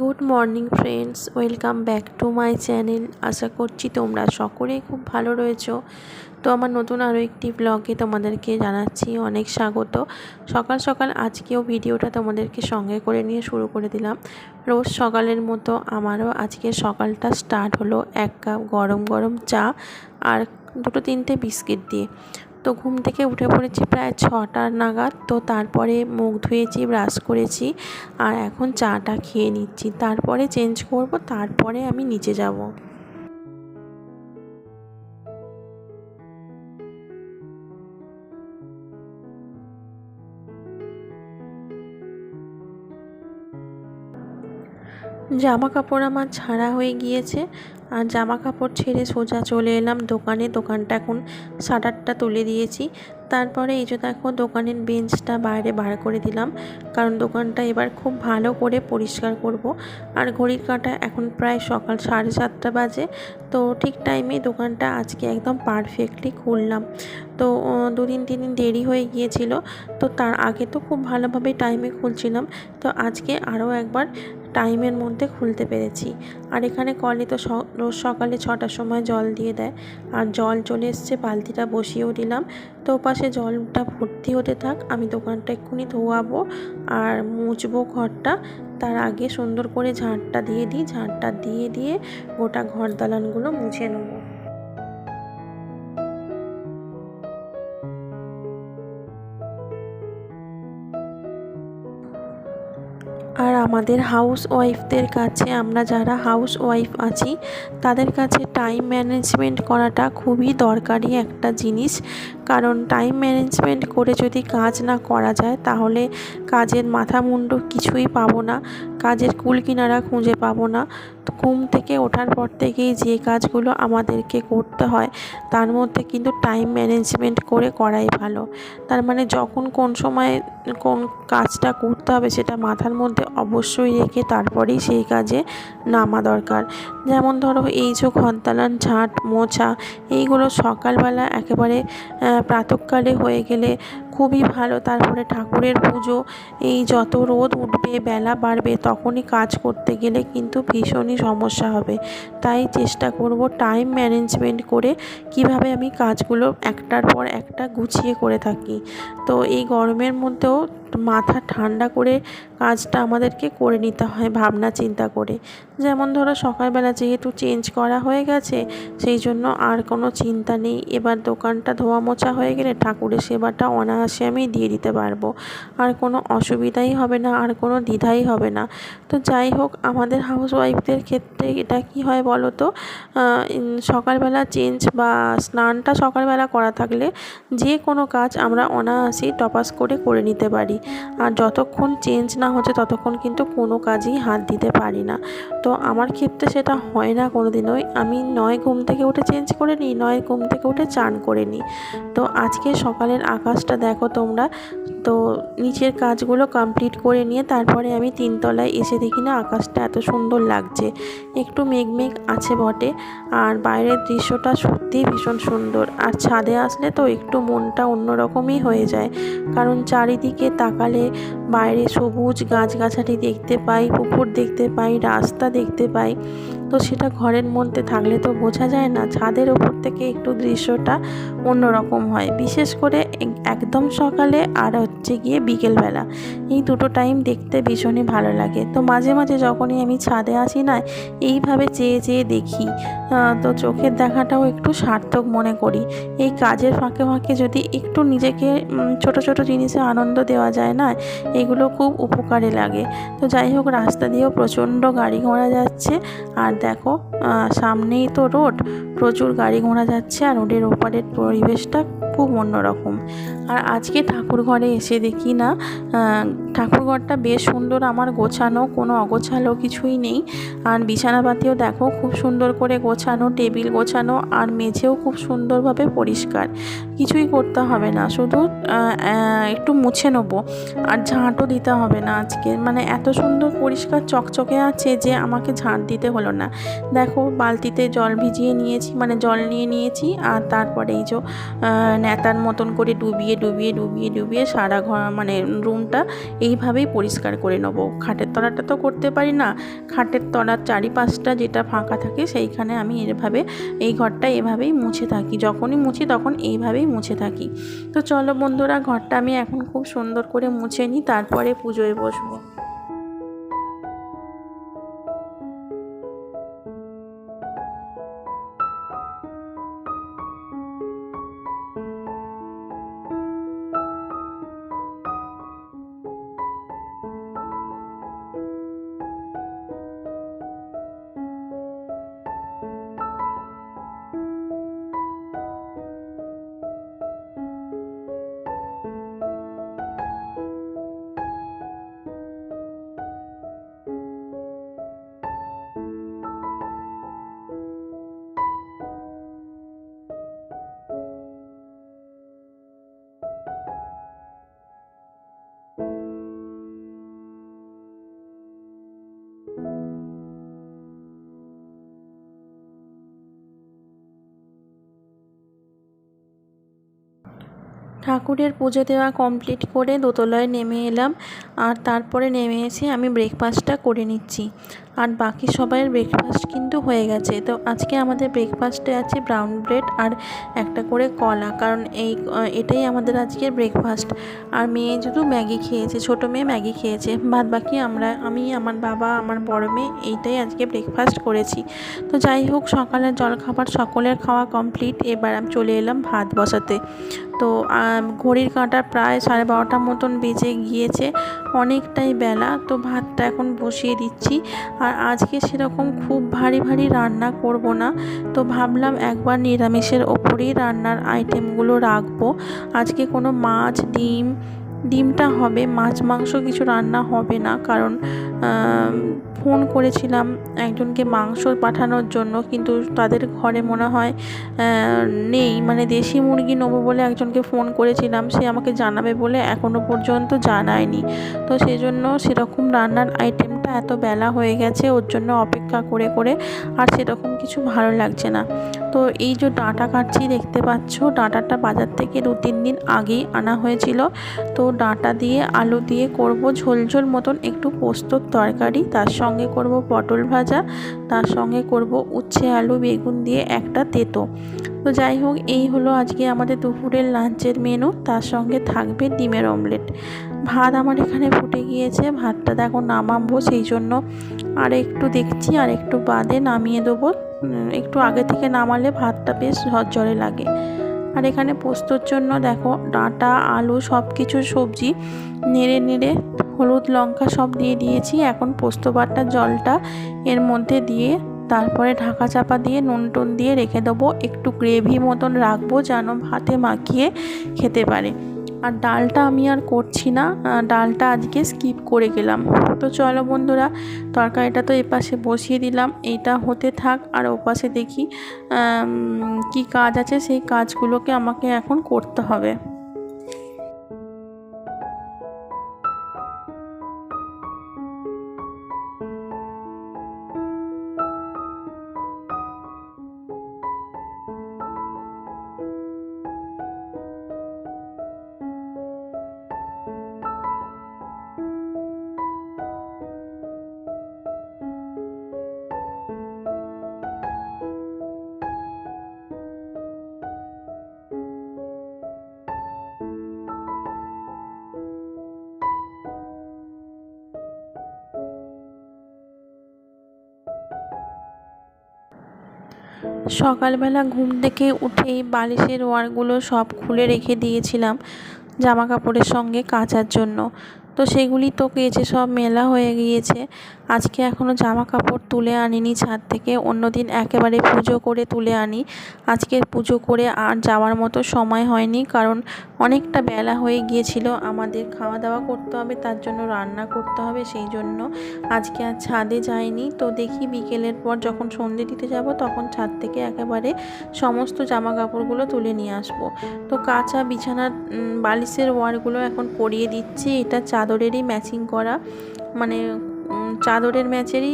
Good morning friends, welcome back to my channel. আশা করছি তোমরা সকলেই খুব ভালো রয়েছো। তো আমার নতুন আরও একটি ব্লগে তোমাদেরকে জানাচ্ছি অনেক স্বাগত। সকাল সকাল আজকেও ভিডিওটা তোমাদেরকে সঙ্গে করে নিয়ে শুরু করে দিলাম। রোজ সকালের মতো আমারও আজকে সকালটা স্টার্ট হলো এক কাপ গরম গরম চা আর দুটো তিনটে বিস্কিট দিয়ে। তো ঘুম থেকে উঠে পড়েছি প্রায় 6টা নাগাদ। তো তারপরে মুখ ধুয়েছি, ব্রাশ করেছি আর এখন চাটা খেয়ে নিচ্ছি। তারপরে চেঞ্জ করব, তারপরে আমি নিচে যাব। জামা কাপড় আমার ছাড়া হয়ে গিয়েছে আর জামা কাপড় ছেড়ে সোজা চলে এলাম দোকানে। দোকানটা এখন শাটারটা তুলে দিয়েছি। তারপরে এই যে দেখো দোকানের বেঞ্চটা বাইরে বার করে দিলাম, কারণ দোকানটা এবার খুব ভালো করে পরিষ্কার করব। আর ঘড়ির কাঁটা এখন প্রায় সকাল 7:30 বাজে। তো ঠিক টাইমে দোকানটা আজকে একদম পারফেক্টলি খুললাম। তো 2-3 দিন দেরি হয়ে গিয়েছিল, তো তার আগে তো খুব ভালোভাবে টাইমে খুলছিলাম। তো আজকে আরও একবার টাইমের মধ্যে খুলতে পেরেছি। আর এখানে কলে তো রোজ সকালে 6টার সময় জল দিয়ে দেয়, আর জল চলে এসছে, বালতিটা বসিয়েও দিলাম। তো পাশে জলটা ভর্তি হতে থাক, আমি দোকানটা এক্ষুনি ধোয়াবো আর মুছবো ঘরটা। তার আগে সুন্দর করে ঝাঁটটা দিয়ে দিই, ঝাঁটটা দিয়ে দিয়ে গোটা ঘর দালানগুলো মুছে নেবো। আর আমাদের হাউস ওয়াইফদের কাছে, আমরা যারা হাউস ওয়াইফ আছি তাদের কাছে টাইম ম্যানেজমেন্ট করাটা খুবই দরকারি একটা জিনিস। কারণ টাইম ম্যানেজমেন্ট করে যদি কাজ না করা যায় তাহলে কাজের মাথা মুন্ডু কিছুই পাবো না, কাজের কুল কিনারা খুঁজে পাবো না। ঘুম থেকে ওঠার পর থেকেই যে কাজগুলো আমাদেরকে করতে হয় তার মধ্যে কিন্তু টাইম ম্যানেজমেন্ট করে করাই ভালো। তার মানে যখন কোন সময় কোন কাজটা করতে হবে সেটা মাথার মধ্যে অবশ্যই রেখে তারপরেই সেই কাজে নামা দরকার। যেমন ধরো এই যে ঘর দালান ঝাঁট মোছা, এইগুলো সকালবেলা একেবারে প্রাতঃকালে হয়ে গেলে খুবই ভালো। তারপরে ঠাকুরের পুজো, এই যত রোদ উঠবে বেলা বাড়বে তখনই কাজ করতে গেলে কিন্তু ভীষণই সমস্যা হবে। তাই চেষ্টা করব টাইম ম্যানেজমেন্ট করে কিভাবে আমি কাজগুলো একটার পর একটা গুছিয়ে করে থাকি। তো এই গরমের মধ্যেও মাথা ঠান্ডা করে কাজটা আমাদেরকে করে নিতে হয় ভাবনা চিন্তা করে। যেমন ধরো সকালবেলা যেহেতু চেঞ্জ করা হয়ে গেছে সেই জন্য আর কোনো চিন্তা নেই। এবার দোকানটা ধোয়া মোছা হয়ে গেলে ঠাকুরের সেবাটা অনায়াসে আমি দিয়ে দিতে পারবো, আর কোনো অসুবিধাই হবে না, আর কোনো দ্বিধাই হবে না। তো যাই হোক, আমাদের হাউস ওয়াইফদের ক্ষেত্রে এটা কি হয় বলো তো, সকালবেলা চেঞ্জ বা স্নানটা সকালবেলা করা থাকলে যে কোনো কাজ আমরা অনায়াসেই টপাস করে নিতে পারি। আর যতক্ষণ চেঞ্জ না হচ্ছে ততক্ষণ কিন্তু কোনো কাজেই হাত দিতে পারি না। তো আমার ক্ষেত্রে সেটা হয় না কোনো দিনই। আমি নয় ঘুম থেকে উঠে চেঞ্জ করে নিই, নয় ঘুম থেকে উঠে চান করে নিই। তো আজকে সকালের আকাশটা দেখো তোমরা। তো নিচের কাজগুলো কমপ্লিট করে নিয়ে তারপরে আমি 3তলায় এসে দেখি না আকাশটা এত সুন্দর লাগছে। একটু মেঘ আছে বটে, আর বাইরের দৃশ্যটা সত্যিই ভীষণ সুন্দর। আর ছাদে আসলে তো একটু মনটা অন্যরকমই হয়ে যায়, কারণ চারিদিকে তাকালে বাইরে সবুজ গাছগাছালি দেখতে পাই, পুকুর দেখতে পাই, রাস্তা দেখতে পাই। তো সেটা ঘরের মধ্যে থাকলে তো বোঝা যায় না। ছাদের ওপর থেকে একটু দৃশ্যটা অন্যরকম হয়, বিশেষ করে একদম সকালে আর হচ্ছে গিয়ে বিকেলবেলা। এই দুটো টাইম দেখতে ভীষণই ভালো লাগে। তো মাঝে মাঝে যখনই আমি ছাদে আসি না, এইভাবে চেয়ে চেয়ে দেখি। তো চোখের দেখাটাও একটু সার্থক মনে করি। এই কাজের ফাঁকে ফাঁকে যদি একটু নিজেকে ছোট ছোট জিনিসে আনন্দ দেওয়া যায় না, এগুলো খুব উপকারে লাগে। তো যাই হোক, রাস্তা দিয়েও প্রচণ্ড গাড়ি ঘোড়া যাচ্ছে। আর দেখো সামনেই তো রোড, প্রচুর গাড়ি ঘোড়া যাচ্ছে, আর রোডের ওপারের পরিবেশটা খুব অন্যরকম। আর আজকে ঠাকুর ঘরে এসে দেখি না ঠাকুরঘরটা বেশ সুন্দর আমার গোছানো, কোনো অগোছালো কিছুই নেই। আর বিছানাপাতিও দেখো খুব সুন্দর করে গোছানো, টেবিল গোছানো, আর মেঝেও খুব সুন্দরভাবে পরিষ্কার। কিছুই করতে হবে না, শুধু একটু মুছে নেবো, আর ঝাঁটও দিতে হবে না আজকে। মানে এত সুন্দর পরিষ্কার চকচকে আছে যে আমাকে ঝাঁট দিতে হলো না। দেখো বালতিতে জল ভিজিয়ে নিয়েছি, মানে জল নিয়ে নিয়েছি, আর তারপরে এই যে নেতার মতন করে ডুবিয়ে ডুবিয়ে ডুবিয়ে ডুবিয়ে সারা ঘর মানে রুমটা এইভাবেই পরিষ্কার করে নেবো। খাটের তলাটা তো করতে পারি না, খাটের তলার চারিপাশটা যেটা ফাঁকা থাকে সেইখানে আমি এভাবে এই ঘরটা এভাবেই মুছে থাকি, যখনই মুছি তখন এইভাবেই মুছে থাকি। তো চলো বন্ধুরা, ঘরটা আমি এখন খুব সুন্দর করে মুছে নিই, তারপরে পুজোয় বসবো। ঠাকুরের পুজো দেওয়া কমপ্লিট করে দোতলায় নেমে এলাম, আর তারপরে নেমে এসে আমি ব্রেকফাস্টটা করে নিচ্ছি। আর বাকি সবাইয়ের ব্রেকফাস্ট কিন্তু হয়ে গেছে। তো আজকে আমাদের ব্রেকফাস্টে আছে ব্রাউন ব্রেড আর একটা করে কলা, কারণ এটাই আমাদের আজকের ব্রেকফাস্ট। আর মেয়ে শুধু ম্যাগি খেয়েছে, ছোটো মেয়ে ম্যাগি খেয়েছে, বাদ বাকি আমি, আমার বাবা, আমার বড় মেয়ে এইটাই আজকে ব্রেকফাস্ট করেছি। তো যাই হোক, সকালের জলখাবার সকলের খাওয়া কমপ্লিট। এবার আমি চলে এলাম ভাত বসাতে। তো ঘড়ির কাঁটা প্রায় 12:30 মতন বেজে গিয়েছে, অনেকটাই বেলা। তো ভাতটা এখন বসিয়ে দিচ্ছি। আর আজকে সেরকম খুব ভারী ভারী রান্না করব না, তো ভাবলাম একবার নিরামিষের ওপরেই রান্নার আইটেমগুলো রাখবো। আজকে কোনো মাছ, ডিমটা হবে, মাছ মাংস কিছু রান্না হবে না, কারণ ফোন করেছিলাম একজনকে মাংস পাঠানোর জন্য, কিন্তু তাদের ঘরে মনে হয় নেই, মানে দেশি মুরগি নেবো বলে একজনকে ফোন করেছিলাম, সে আমাকে জানাবে বলে এখনও পর্যন্ত জানায়নি। তো সেই জন্য সেরকম রান্নার আইটেমটা এত বেলা হয়ে গেছে, ওর জন্য অপেক্ষা করে করে আর সেরকম কিছু ভালো লাগছে না। তো এই যে ডাঁটা কাটছি দেখতে পাচ্ছ, ডাঁটাটা বাজার থেকে 2-3 দিন আগেই আনা হয়েছিল। তো ডাঁটা দিয়ে আলু দিয়ে করব ঝোল ঝোল মতন একটু পোস্তর তরকারি, তার সঙ্গে করব পটল ভাজা, তার সঙ্গে করব উচ্ছে আলু বেগুন দিয়ে একটা তেতো। তো যাই হোক, এই হলো আজকে আমাদের দুপুরের লাঞ্চের মেনু। তার সঙ্গে থাকবে ডিমের অমলেট। ভাত আমার এখানে ফুটে গিয়েছে, ভাতটা দেখো নামাবো, সেই জন্য আর একটু দেখছি, আর একটু বাদে নামিয়ে দেবো। একটু আগে থেকে নামালে ভাতটা বেশ ঝরঝরে লাগে। আর এখানে পোস্তর জন্য দেখো ডাঁটা আলু সব কিছু সবজি নেড়ে নেড়ে হলুদ লঙ্কা সব দিয়ে দিয়েছি। এখন পোস্ত বাটার জলটা এর মধ্যে দিয়ে তারপরে ঢাকা চাপা দিয়ে নুন টুন দিয়ে রেখে দেবো, একটু গ্রেভি মতন রাখবো যেন ভাতে মাখিয়ে খেতে পারে। আর ডালটা আমি আর করছি না, ডালটা আজকে স্কিপ করে গেলাম। তো চলো বন্ধুরা, তরকারিটা তো এপাশে বসিয়ে দিলাম, এইটা হতে থাক। আর ওপাশে দেখি কি কাজ আছে, সেই কাজগুলোকে আমাকে এখন করতে হবে। সকালবেলা ঘুম থেকে উঠেই বালিশের ওয়ারগুলো সব খুলে রেখে দিয়েছিলাম জামা কাপড়ের সঙ্গে কাচার জন্য। তো সেগুলি তো কেচে সব মেলা হয়ে গিয়েছে। আজকে এখনও জামা কাপড় তুলে আনিনি ছাদ থেকে, অন্যদিন একেবারে পুজো করে তুলে আনি। আজকে পুজো করে আর যাওয়ার মতো সময় হয়নি, কারণ অনেকটা বেলা হয়ে গিয়েছিল, আমাদের খাওয়া দাওয়া করতে হবে, তার জন্য রান্না করতে হবে, সেই জন্য আজকে আর ছাদে যাইনি। তো দেখি বিকেলের পর যখন সন্ধে দিতে যাব তখন ছাদ থেকে একেবারে সমস্ত জামা কাপড়গুলো তুলে নিয়ে আসবো। তো কাঁচা বিছানার বালিশের ওয়ারগুলো এখন পরিয়ে দিচ্ছি। এটা চাদরেরই ম্যাচিং করা, মানে চাদরের ম্যাচেরই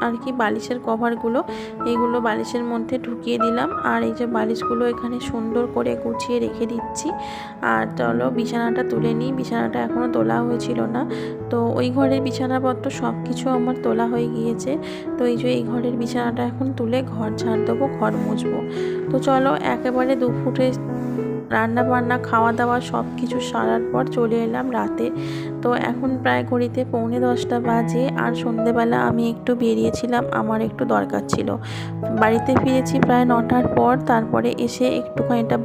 আর কি বালিশের কভারগুলো, এইগুলো বালিশের মধ্যে ঢুকিয়ে দিলাম। আর এই যে বালিশগুলো এখানে সুন্দর করে গুছিয়ে রেখে দিচ্ছি। আর চলো বিছানাটা তুলে নিই, বিছানাটা এখনও তোলা হয়েছিল না। তো ওই ঘরের বিছানাপত্র সব কিছু আমার তোলা হয়ে গিয়েছে। তো এই যে এই ঘরের বিছানাটা এখন তুলে ঘর ঝাড় দেবো, ঘর মুছবো। তো চলো একেবারে দুপুরে রান্না বান্না খাওয়া দাওয়া সব কিছু সারার পর চলে এলাম রাতে। তো এখন প্রায় ঘড়িতে 9:45 বাজে। আর সন্ধেবেলা আমি একটু বেরিয়েছিলাম, আমার একটু দরকার ছিল। বাড়িতে ফিরেছি প্রায় 9টার পর। তারপরে এসে একটুখানিটা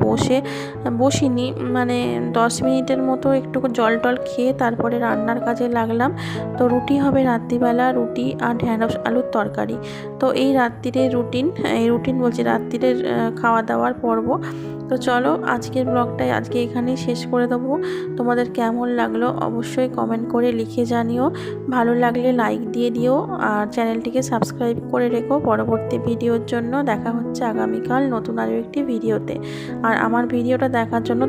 বসিনি, মানে 10 মিনিটের মতো একটু জল টল খেয়ে তারপরে রান্নার কাজে লাগলাম। তো রুটি হবে রাত্রিবেলা, রুটি আর ঢ্যাঁড়স আলুর তরকারি। তো এই রুটিন বলছি রাত্রিরের খাওয়া দাওয়ার পর্ব। তো চলো আজকের ব্লগটাই আজকে এখানেই শেষ করে দেবো। তোমাদের কেমন লাগলো অবশ্যই কমেন্ট করে লিখে জানিও। ভালো লাগলে লাইক দিয়ে দিও আর চ্যানেলটিকে সাবস্ক্রাইব করে রেখো পরবর্তী ভিডিওর জন্য। দেখা হচ্ছে আগামীকাল নতুন আরও একটি ভিডিওতে। আর আমার ভিডিওটা দেখার জন্য